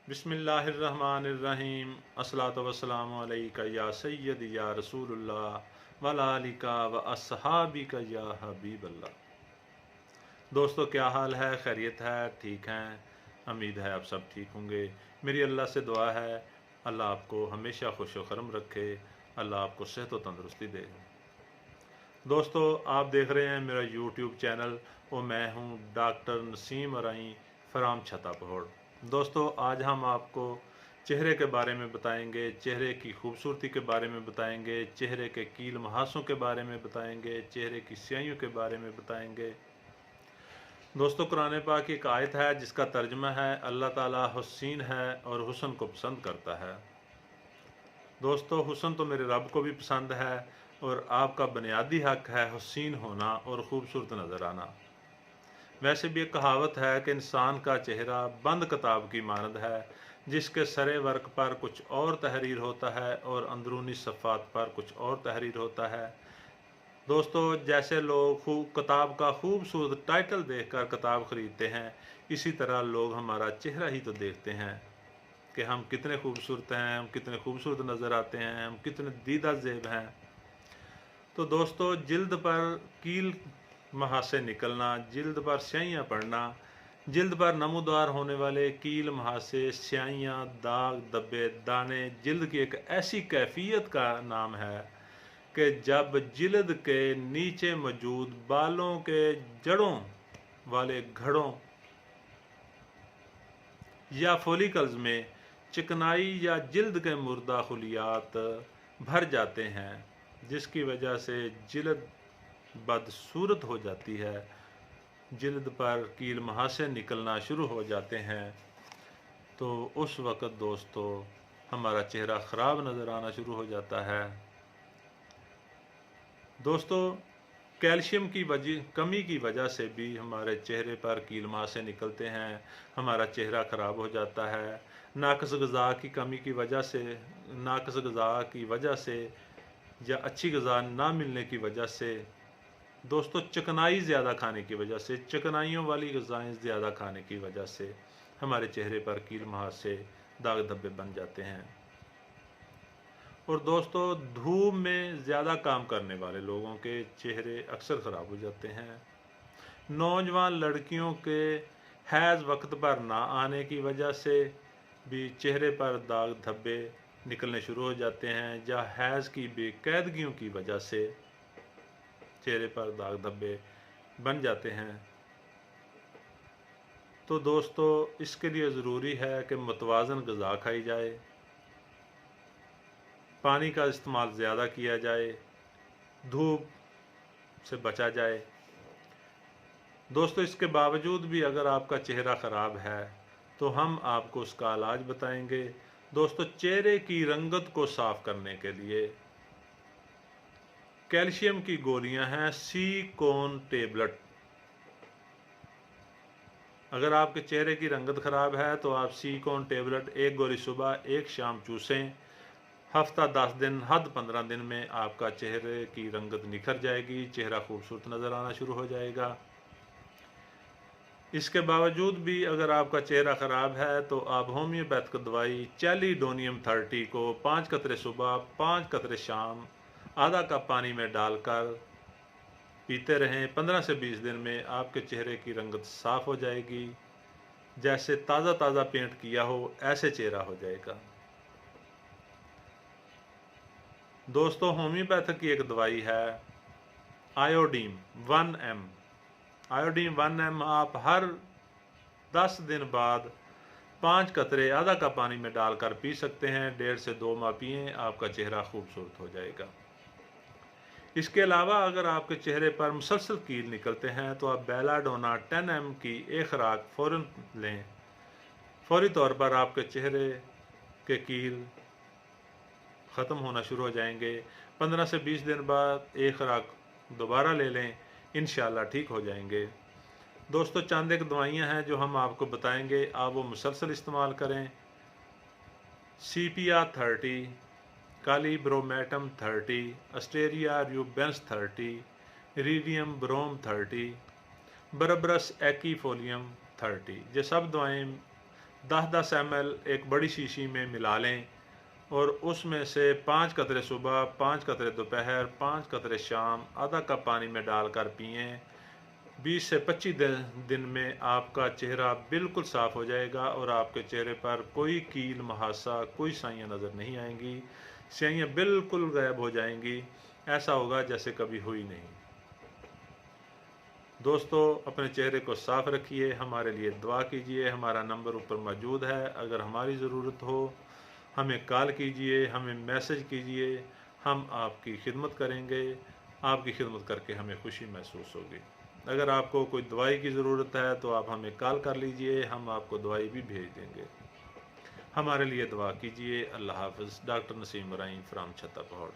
बिस्मिल्लाहिर्रहमानिर्रहीम अस्सलातु वस्सलामु अलैका या सय्यदी या रसूलुल्लाह वला आलिका व अस्हाबिका या हबीबल्लाह। दोस्तों, क्या हाल है? खैरियत है? ठीक हैं? उम्मीद है आप सब ठीक होंगे। मेरी अल्लाह से दुआ है, अल्लाह आपको हमेशा खुश व खरम रखे, अल्लाह आपको सेहत व तंदुरुस्ती दे। दोस्तों, आप देख रहे हैं मेरा यूट्यूब चैनल और मैं हूं डॉक्टर नसीम अराई फ्राम छतापहोड़। दोस्तों, आज हम आपको चेहरे के बारे में बताएंगे, चेहरे की खूबसूरती के बारे में बताएंगे, चेहरे के कील मुहासों के बारे में बताएंगे, चेहरे की स्याहियों के बारे में बताएंगे। दोस्तों, कुरान पाक की एक आयत है जिसका तर्जुमा है, अल्लाह ताला हुस्सीन है और हुस्न को पसंद करता है। दोस्तों, हुस्न तो मेरे रब को भी पसंद है और आपका बुनियादी हक है हुस्सीन होना और ख़ूबसूरत नज़र आना। वैसे भी एक कहावत है कि इंसान का चेहरा बंद किताब की मानद है, जिसके सरे वर्क पर कुछ और तहरीर होता है और अंदरूनी सफ़ात पर कुछ और तहरीर होता है। दोस्तों, जैसे लोग किताब का खूबसूरत टाइटल देखकर किताब ख़रीदते हैं, इसी तरह लोग हमारा चेहरा ही तो देखते हैं कि हम कितने खूबसूरत हैं, हम कितने खूबसूरत नज़र आते हैं, हम कितने दीदा ज़ेब हैं। तो दोस्तों, जिल्द पर कील मुहासे निकलना, जिल्द पर स्याहियाँ पड़ना, जिल्द पर नमूदार होने वाले कील मुहासे, स्याहियाँ, दाग, धब्बे, दाने जिल्द की एक ऐसी कैफियत का नाम है कि जब जिल्द के नीचे मौजूद बालों के जड़ों वाले घड़ों या फॉलिकल्स में चिकनाई या जिल्द के मुर्दा खुलियात भर जाते हैं, जिसकी वजह से जिल्द बदसूरत हो जाती है, जिल्द पर कील मुहासे निकलना शुरू हो जाते हैं। तो उस वक़्त दोस्तों हमारा चेहरा ख़राब नज़र आना शुरू हो जाता है। दोस्तों, कैल्शियम की कमी की वजह से भी हमारे चेहरे पर कील मुहासे निकलते हैं, हमारा चेहरा ख़राब हो जाता है। नाक़िस ग़िज़ा की कमी की वजह से, नाक़िस ग़िज़ा की वजह से या अच्छी ग़िज़ा ना मिलने की वजह से, दोस्तों चिकनाई ज़्यादा खाने की वजह से, चिकनाइयों वाली ग़िज़ाएँ ज़्यादा खाने की वजह से हमारे चेहरे पर कील मुहासे, दाग धब्बे बन जाते हैं। और दोस्तों, धूप में ज़्यादा काम करने वाले लोगों के चेहरे अक्सर ख़राब हो जाते हैं। नौजवान लड़कियों के हैज़ वक्त पर ना आने की वजह से भी चेहरे पर दाग धब्बे निकलने शुरू हो जाते हैं, या हैज़ की बेकायदगियों की वजह से चेहरे पर दाग धब्बे बन जाते हैं। तो दोस्तों, इसके लिए ज़रूरी है कि मुतवाज़न ग़िज़ा खाई जाए, पानी का इस्तेमाल ज़्यादा किया जाए, धूप से बचा जाए। दोस्तों, इसके बावजूद भी अगर आपका चेहरा ख़राब है तो हम आपको उसका इलाज बताएंगे। दोस्तों, चेहरे की रंगत को साफ़ करने के लिए कैल्शियम की गोलियां हैं सीकोन टेबलेट। अगर आपके चेहरे की रंगत ख़राब है तो आप सीकोन टेबलेट एक गोली सुबह एक शाम चूसें। हफ्ता 10 दिन, हद 15 दिन में आपका चेहरे की रंगत निखर जाएगी, चेहरा खूबसूरत नज़र आना शुरू हो जाएगा। इसके बावजूद भी अगर आपका चेहरा ख़राब है तो आप होम्योपैथिक दवाई चैलिडोनियम 30 को 5 कतरे सुबह, 5 कतरे शाम, आधा कप पानी में डालकर पीते रहें। 15 से 20 दिन में आपके चेहरे की रंगत साफ़ हो जाएगी, जैसे ताज़ा ताज़ा पेंट किया हो ऐसे चेहरा हो जाएगा। दोस्तों, होम्योपैथिक की एक दवाई है आयोडीन 1 m। आयोडीन 1 m आप हर 10 दिन बाद 5 कतरे आधा कप पानी में डालकर पी सकते हैं। 1.5 से 2 माह पिएँ, आपका चेहरा खूबसूरत हो जाएगा। इसके अलावा अगर आपके चेहरे पर मुसलसल कील निकलते हैं तो आप बेलाडोना 10 m की एक खुराक फ़ौरन लें। फौरी तौर पर आपके चेहरे के कील ख़त्म होना शुरू हो जाएंगे। 15 से 20 दिन बाद एक खुराक दोबारा ले लें, इंशाल्लाह ठीक हो जाएंगे। दोस्तों, चंद एक दवाइयाँ हैं जो हम आपको बताएंगे, आप वो मुसलसल इस्तेमाल करें। सीपिया 30, कालीब्रोमेटम 30, अस्टेरिया रूबेंस 30, इरिडियम ब्रोम 30, बरबरस एक्कीफोलियम 30। ये सब दवाएँ 10-10 ml ایک بڑی شیشی میں ملا لیں اور اس میں سے 5 قطرے صبح، 5 قطرے دوپہر، 5 قطرے شام آدھا کپ پانی میں ڈال کر پئیں۔ 20 سے 25 دن میں آپ کا چہرہ بالکل صاف ہو جائے گا اور آپ کے چہرے پر کوئی کیل محاسا، کوئی سیاں نظر نہیں آئیں گی، سیاہیاں بالکل غائب ہو جائیں گی، ایسا ہوگا جیسے کبھی ہوئی نہیں۔ دوستو اپنے چہرے کو صاف رکھیے، ہمارے لیے دعا کیجیے، ہمارا نمبر اوپر موجود ہے، اگر ہماری ضرورت ہو ہمیں کال کیجیے، ہمیں میسج کیجیے، ہم آپ کی خدمت کریں گے، آپ کی خدمت کر کے ہمیں خوشی محسوس ہوگی۔ اگر آپ کو کوئی دوائی کی ضرورت ہے تو آپ ہمیں کال کر لیجئے، ہم آپ کو دوائی بھی بھیج دیں گے۔ ہمارے لیے دعا کیجیے۔ اللہ حافظ۔ ڈاکٹر نسیم ابراہیم فرام چھتا پہاڑ۔